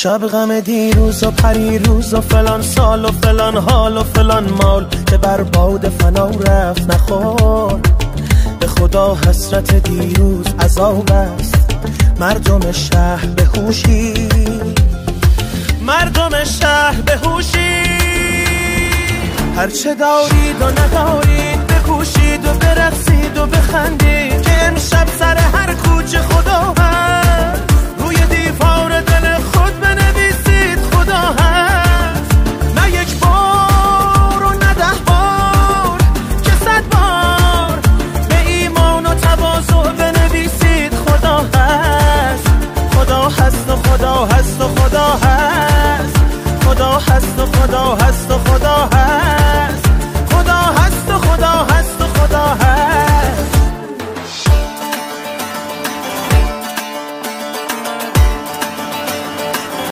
شب غم دیروز و پریروز و فلان سال و فلان حال و فلان مال که بر باد فنا رفت نخور. به خدا حسرت دیروز عذاب است. مردم شهر به هوشی، مردم شهر به هوشی، هرچه دارید و ندارید بکوشید و برقصید و بخندید که امشب سر هر کوچه خدا هست. روی دیوار دل خود بنویسید خدا هست. نه یک بار و نه 10 بار که 100 بار به ایمان و تواضع بنویسید خدا هست. خدا هست و خدا هست و خدا هست. خدا هست و خدا هست و خدا هست.